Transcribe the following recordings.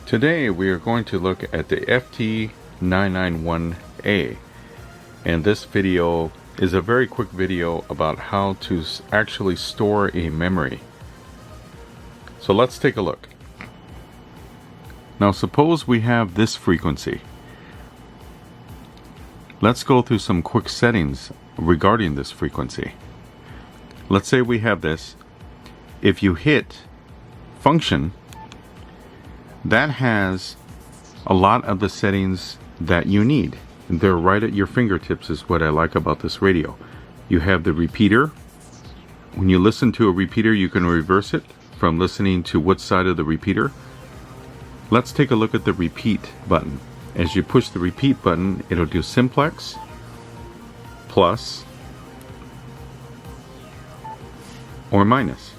Today we are going to look at the FT-991A, and this video is a very quick video about how to actually store a memory. So let's take a look. Now suppose we have this frequency. Let's go through some quick settings regarding this frequency. Let's say we have this. If you hit function, that has a lot of the settings that you need. They're right at your fingertips is what I like about this radio. You have the repeater. When you listen to a repeater, you can reverse it from listening to which side of the repeater. Let's take a look at the repeat button. As you push the repeat button, it'll do simplex, plus, or minus.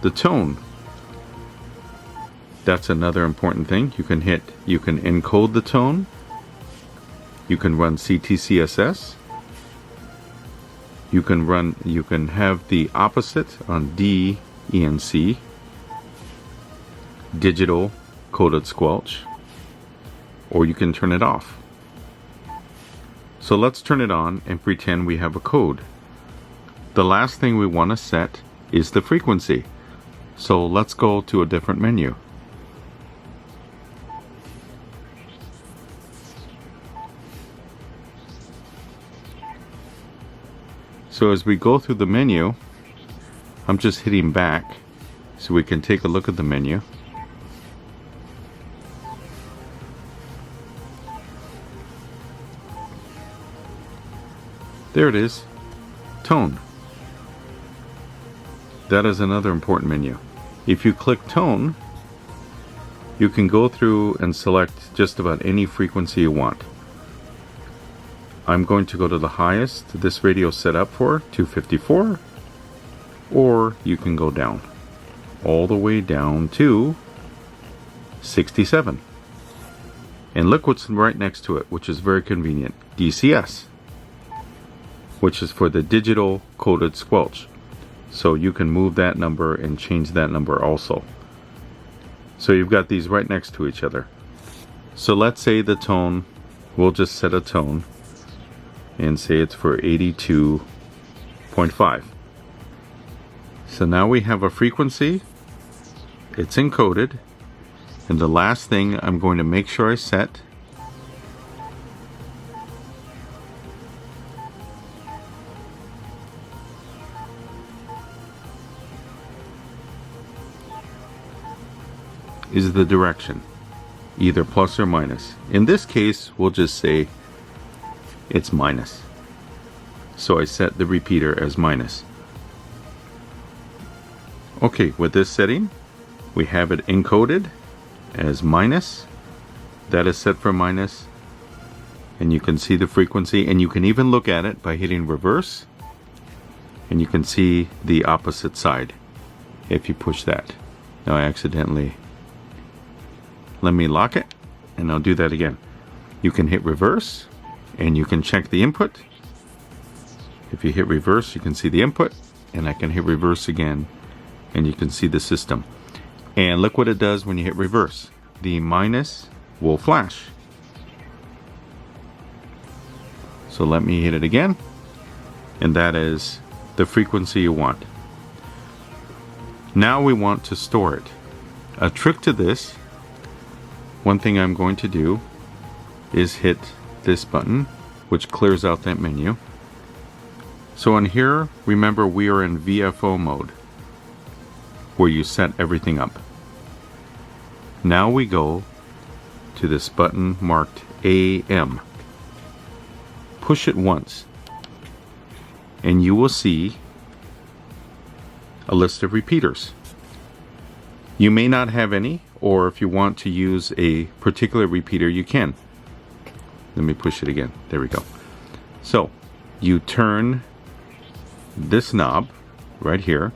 The tone, that's another important thing. You can encode the tone. You can run CTCSS. You can have the opposite on D, E, and C. Digital coded squelch. Or you can turn it off. So let's turn it on and pretend we have a code. The last thing we want to set is the frequency. So let's go to a different menu. So as we go through the menu, I'm just hitting back so we can take a look at the menu. There it is, tone. That is another important menu. If you click tone, you can go through and select just about any frequency you want. I'm going to go to the highest this radio is set up for, 254, or you can go down, all the way down to 67. And look what's right next to it, which is very convenient, DCS, which is for the digital coded squelch. So you can move that number and change that number also. So you've got these right next to each other. So let's say the tone, we'll just set a tone and say it's for 82.5. So now we have a frequency, it's encoded, and the last thing I'm going to make sure I set is the direction, either plus or minus. In this case, we'll just say it's minus. So I set the repeater as minus. Okay, with this setting, we have it encoded as minus. That is set for minus. And you can see the frequency, and you can even look at it by hitting reverse. And you can see the opposite side if you push that. Now I accidentally, let me lock it, and I'll do that again. You can hit reverse, and you can check the input. If you hit reverse, you can see the input, and I can hit reverse again, and you can see the system. And look what it does when you hit reverse. The minus will flash. So let me hit it again, and that is the frequency you want. Now we want to store it. A trick to this, one thing I'm going to do is hit this button, which clears out that menu. So in here, remember we are in VFO mode, where you set everything up. Now we go to this button marked AM. Push it once, and you will see a list of repeaters. You may not have any, or if you want to use a particular repeater, you can. Let me push it again. There we go. So you turn this knob right here,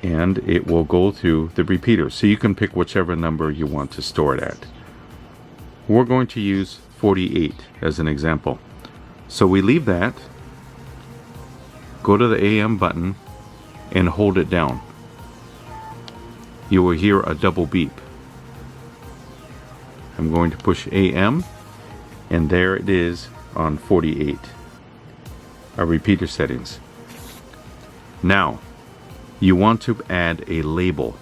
and it will go through the repeater. So you can pick whichever number you want to store it at. We're going to use 48 as an example. So we leave that, go to the AM button, and hold it down. You will hear a double beep. I'm going to push AM, and there it is on 48. Our repeater settings. Now, you want to add a label.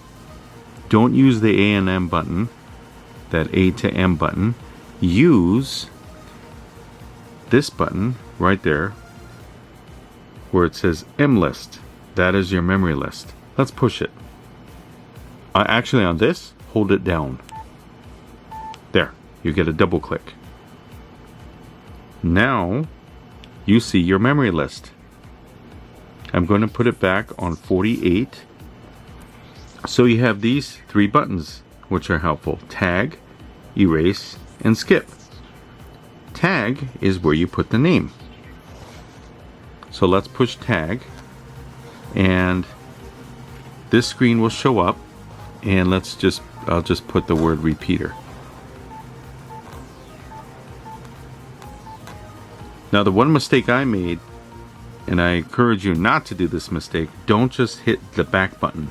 Don't use the A and M button, that A to M button. Use this button right there where it says M list. That is your memory list. Let's push it. Actually, on this, hold it down. There, you get a double click. Now, you see your memory list. I'm going to put it back on 48. So you have these three buttons, which are helpful: tag, erase, and skip. Tag is where you put the name. So let's push tag, and this screen will show up, and I'll just put the word repeater. Now, the one mistake I made, and I encourage you not to do this mistake, don't just hit the back button.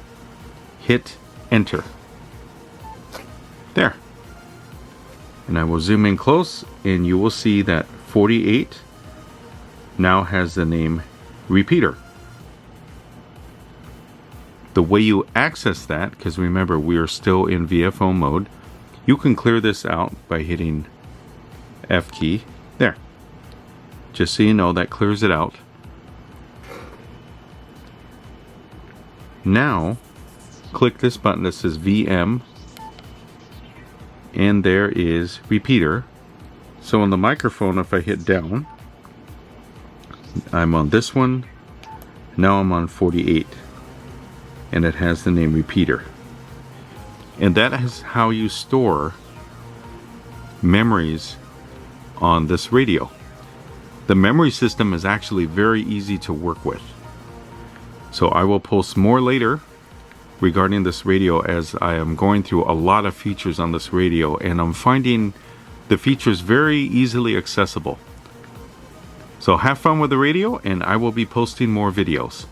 Hit enter. There. And I will zoom in close, and you will see that 48 now has the name repeater. The way you access that, because remember we are still in VFO mode, you can clear this out by hitting F key. There. Just so you know, that clears it out. Now, click this button that says VM, and there is repeater. So on the microphone, if I hit down, I'm on this one. Now I'm on 48, and it has the name repeater. And that is how you store memories on this radio. The memory system is actually very easy to work with. So I will post more later regarding this radio, as I am going through a lot of features on this radio, and I'm finding the features very easily accessible. So have fun with the radio, and I will be posting more videos.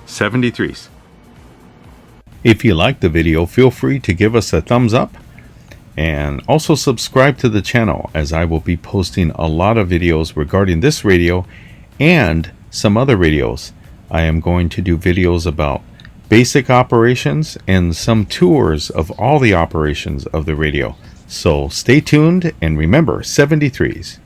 73s. If you liked the video, feel free to give us a thumbs up, and also subscribe to the channel, as I will be posting a lot of videos regarding this radio and some other radios. I am going to do videos about basic operations and some tours of all the operations of the radio. So stay tuned, and remember, 73s.